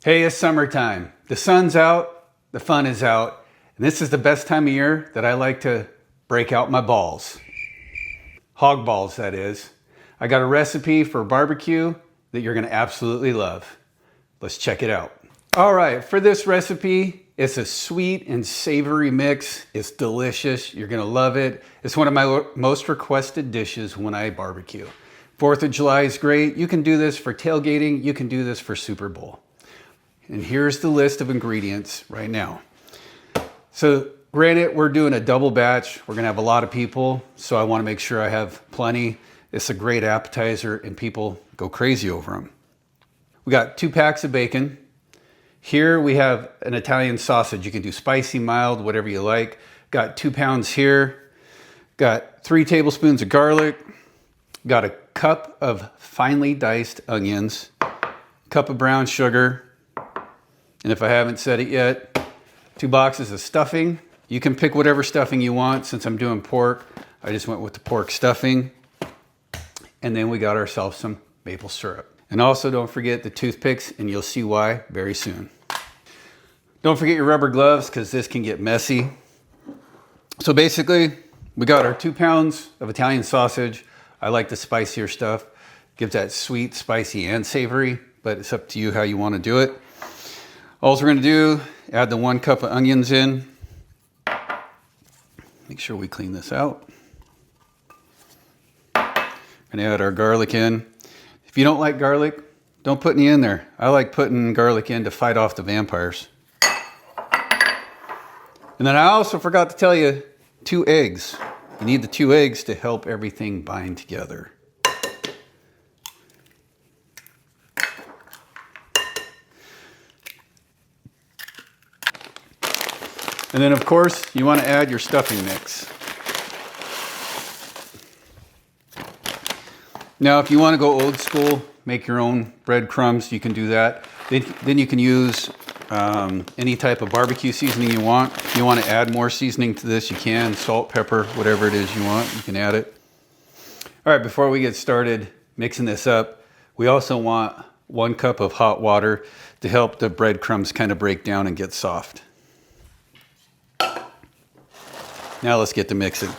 Hey, it's summertime. The sun's out, the fun is out, and this is the best time of year that I like to break out my balls. Hog balls, that is. I got a recipe for barbecue that you're gonna absolutely love. Let's check it out. All right, for this recipe, it's a sweet and savory mix. It's delicious, you're gonna love it. It's one of my most requested dishes when I barbecue. 4th of July is great. You can do this for tailgating, you can do this for Super Bowl. And here's the list of ingredients right now. So granted, we're doing a double batch. We're gonna have a lot of people, so I wanna make sure I have plenty. It's a great appetizer and people go crazy over them. We got 2 packs of bacon. Here we have an Italian sausage. You can do spicy, mild, whatever you like. Got 2 pounds here. Got 3 tablespoons of garlic. Got a cup of finely diced onions. Cup of brown sugar. And if I haven't said it yet, 2 boxes of stuffing. You can pick whatever stuffing you want. Since I'm doing pork, I just went with the pork stuffing. And then we got ourselves some maple syrup. And also don't forget the toothpicks, and you'll see why very soon. Don't forget your rubber gloves, because this can get messy. So basically, we got our 2 pounds of Italian sausage. I like the spicier stuff. Gives that sweet, spicy, and savory, but it's up to you how you want to do it. All we're going to do, add the 1 cup of onions in. Make sure we clean this out. We're going to add our garlic in. If you don't like garlic, don't put any in there. I like putting garlic in to fight off the vampires. And then I also forgot to tell you, 2 eggs. You need the 2 eggs to help everything bind together. And then of course, you want to add your stuffing mix. Now, if you want to go old school, make your own breadcrumbs, you can do that. Then you can use any type of barbecue seasoning you want. If you want to add more seasoning to this, you can. Salt, pepper, whatever it is you want, you can add it. All right, before we get started mixing this up, we also want 1 cup of hot water to help the breadcrumbs kind of break down and get soft. Now let's get to mixing.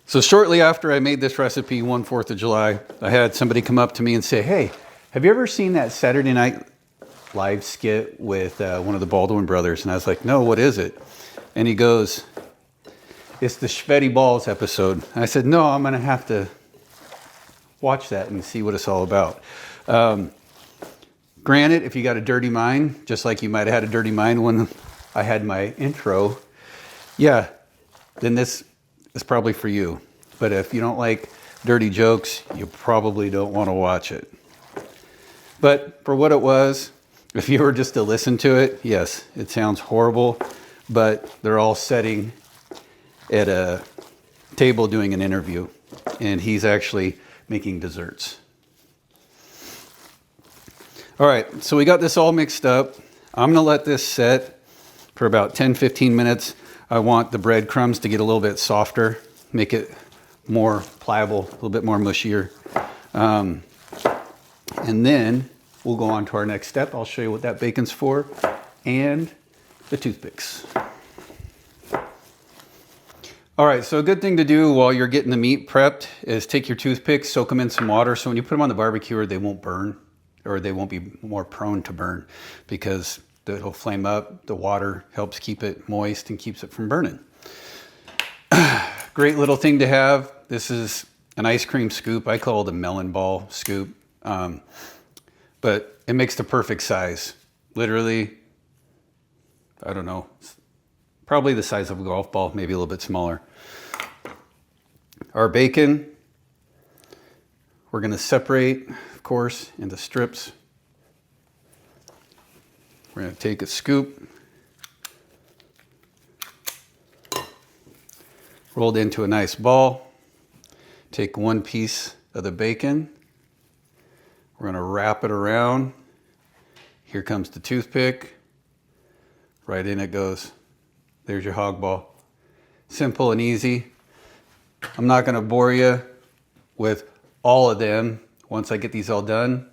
So shortly after I made this recipe, one 4th of July, I had somebody come up to me and say, hey, have you ever seen that Saturday Night Live skit with one of the Baldwin brothers? And I was like, no, what is it? And he goes, it's the Sweaty Balls episode. And I said, no, I'm gonna have to watch that and see what it's all about. Granted, if you got a dirty mind, just like you might have had a dirty mind when I had my intro, yeah, then this is probably for you. But if you don't like dirty jokes, you probably don't want to watch it. But for what it was, if you were just to listen to it, yes, it sounds horrible, but they're all sitting at a table doing an interview, and he's actually making desserts. All right, so we got this all mixed up. I'm gonna let this set for about 10-15 minutes. I want the breadcrumbs to get a little bit softer, make it more pliable, a little bit more mushier. And then we'll go on to our next step. I'll show you what that bacon's for and the toothpicks. All right, so a good thing to do while you're getting the meat prepped is take your toothpicks, soak them in some water, so when you put them on the barbecuer, they won't burn, or they won't be more prone to burn, because it'll flame up. The water helps keep it moist and keeps it from burning. Great little thing to have. This is an ice cream scoop. I call it a melon ball scoop. But it makes the perfect size. Literally, I don't know, probably the size of a golf ball, maybe a little bit smaller. Our bacon, we're gonna separate, of course, into strips. We're going to take a scoop, roll it into a nice ball, take 1 piece of the bacon, we're going to wrap it around. Here comes the toothpick, right in it goes. There's your hog ball. Simple and easy. I'm not going to bore you with all of them. Once I get these all done,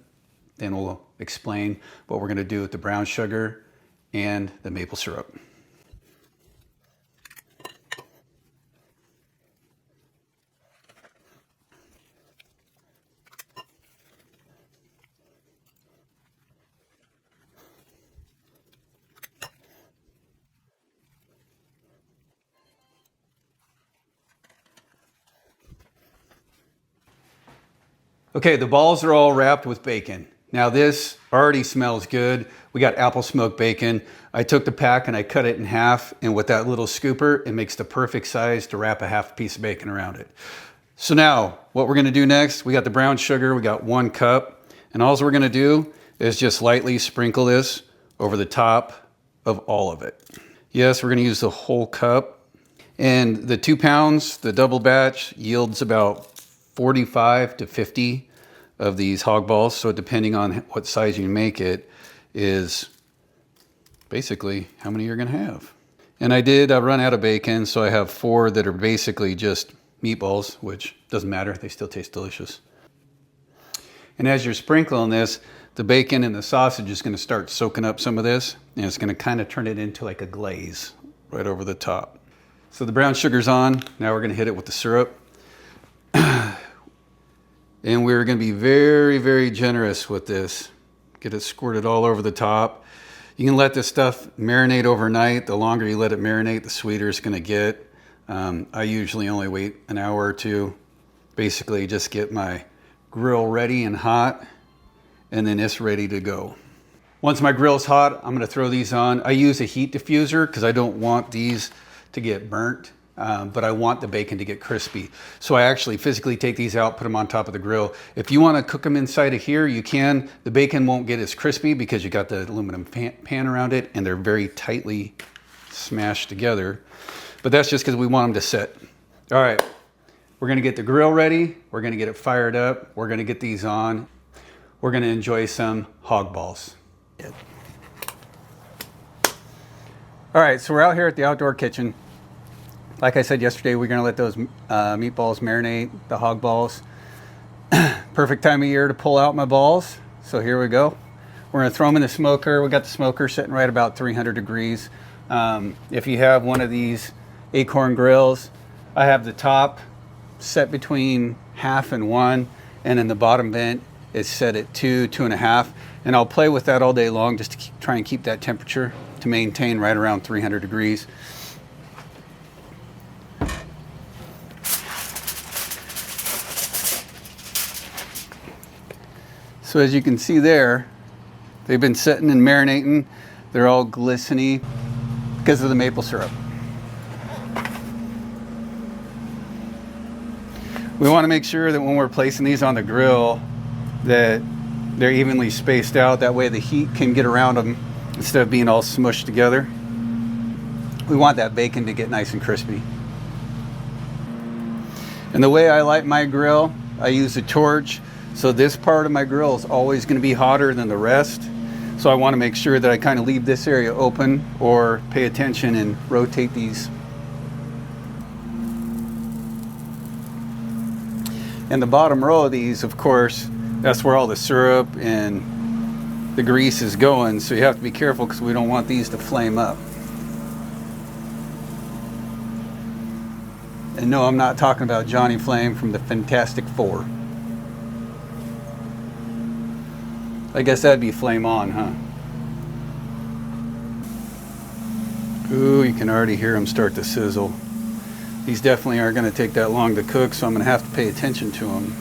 then we'll explain what we're going to do with the brown sugar and the maple syrup. Okay, the balls are all wrapped with bacon. Now this already smells good. We got apple smoked bacon. I took the pack and I cut it in half, and with that little scooper, it makes the perfect size to wrap a half piece of bacon around it. So now, what we're gonna do next, we got the brown sugar, we got 1 cup, and all we're gonna do is just lightly sprinkle this over the top of all of it. Yes, we're gonna use the whole cup. And the 2 pounds, the double batch, yields about 45 to 50 of these hog balls. So depending on what size you make it is basically how many you're gonna have. And I did run out of bacon, so I have 4 that are basically just meatballs, which doesn't matter, they still taste delicious. And as you're sprinkling this, the bacon and the sausage is gonna start soaking up some of this, and it's gonna kind of turn it into like a glaze right over the top. So the brown sugar's on, now we're gonna hit it with the syrup. And we're going to be very, very generous with this. Get it squirted all over the top. You can let this stuff marinate overnight. The longer you let it marinate, the sweeter it's going to get. I usually only wait an hour or 2. Basically, just get my grill ready and hot, and then it's ready to go. Once my grill's hot, I'm going to throw these on. I use a heat diffuser because I don't want these to get burnt. But I want the bacon to get crispy. So I actually physically take these out, put them on top of the grill. If you want to cook them inside of here, you can. The bacon won't get as crispy because you got the aluminum pan around it and they're very tightly smashed together. But that's just because we want them to sit. All right, we're going to get the grill ready. We're going to get it fired up. We're going to get these on. We're going to enjoy some hog balls. All right, so we're out here at the outdoor kitchen. Like I said yesterday, we're going to let those meatballs marinate, the hog balls. Perfect time of year to pull out my balls. So here we go. We're going to throw them in the smoker. We got the smoker sitting right about 300 degrees. If you have one of these Acorn grills, I have the top set between 1/2 and 1, and then the bottom vent is set at 2, 2.5. And I'll play with that all day long just to try and keep that temperature to maintain right around 300 degrees. So as you can see there, they've been sitting and marinating. They're all glistening because of the maple syrup. We want to make sure that when we're placing these on the grill that they're evenly spaced out. That way the heat can get around them instead of being all smushed together. We want that bacon to get nice and crispy. And the way I light my grill, I use a torch. So this part of my grill is always going to be hotter than the rest. So I want to make sure that I kind of leave this area open or pay attention and rotate these. And the bottom row of these, of course, that's where all the syrup and the grease is going. So you have to be careful because we don't want these to flame up. And no, I'm not talking about Johnny Flame from the Fantastic Four. I guess that'd be flame on, huh? Ooh, you can already hear them start to sizzle. These definitely aren't going to take that long to cook, so I'm going to have to pay attention to them.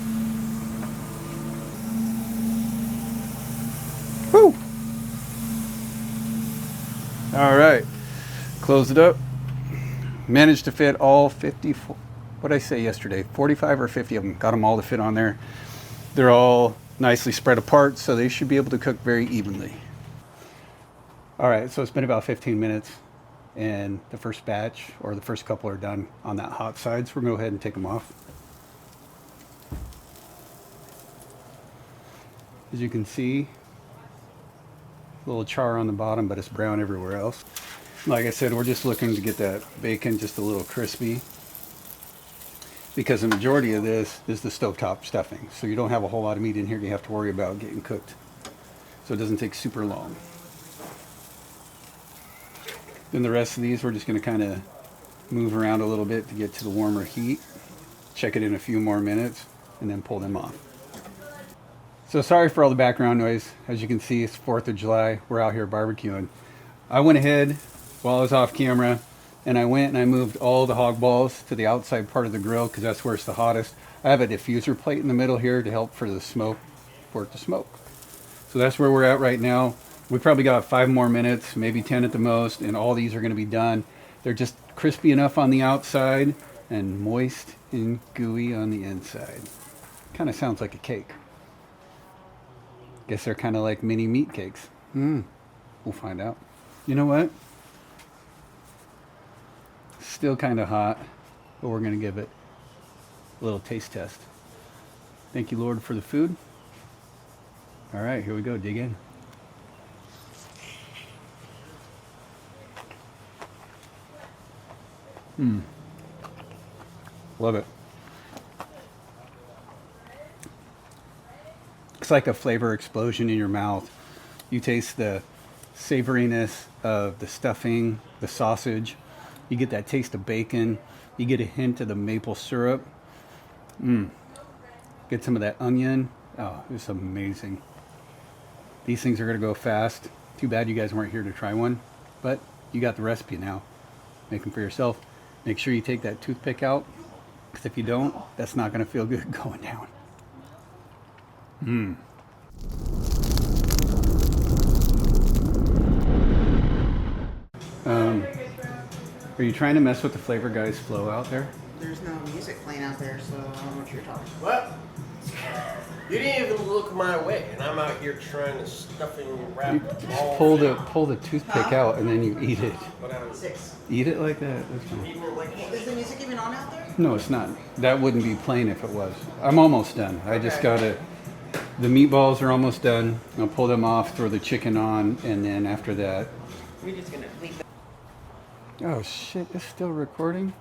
Woo! All right, close it up. Managed to fit all 50, what did I say yesterday? 45 or 50 of them. Got them all to fit on there. They're all nicely spread apart, so they should be able to cook very evenly. All right, so it's been about 15 minutes and the first batch or the first couple are done on that hot side, so we're going to go ahead and take them off. As you can see, a little char on the bottom, but it's brown everywhere else. Like I said, we're just looking to get that bacon just a little crispy, because the majority of this is the stovetop stuffing. So you don't have a whole lot of meat in here you have to worry about getting cooked. so it doesn't take super long. Then the rest of these we're just going to kind of move around a little bit to get to the warmer heat. Check it in a few more minutes and then pull them off. So sorry for all the background noise. As you can see, it's 4th of July. We're out here barbecuing. I went ahead while I was off camera and I went and I moved all the hog balls to the outside part of the grill because that's where it's the hottest. I have a diffuser plate in the middle here to help for the smoke, for it to smoke. So that's where we're at right now. We probably got 5 more minutes, maybe 10 at the most, and all these are going to be done. They're just crispy enough on the outside and moist and gooey on the inside. Kind of sounds like a cake. Guess they're kind of like mini meat cakes. We'll find out. You know what? Still kind of hot, but we're going to give it a little taste test. Thank you, Lord, for the food. All right, here we go. Dig in. Love it. It's like a flavor explosion in your mouth. You taste the savoriness of the stuffing, the sausage. You get that taste of bacon. You get a hint of the maple syrup. Get some of that onion. Oh, it's amazing. These things are going to go fast. Too bad you guys weren't here to try one, but you got the recipe now. Make them for yourself. Make sure you take that toothpick out, because if you don't, that's not going to feel good going down. Are you trying to mess with the Flavor Guys flow out there? There's no music playing out there, so I don't know what you're talking about. What? You didn't even look my way, and I'm out here trying to stuffing wrap all Pull the toothpick out and then you eat it. 6. Eat it like that. That's fine. Is the music even on out there? No, it's not. That wouldn't be playing if it was. I'm almost done. I just gotta. The meatballs are almost done. I'll pull them off, throw the chicken on, and then after that. We're just gonna leave. Oh shit! It's still recording.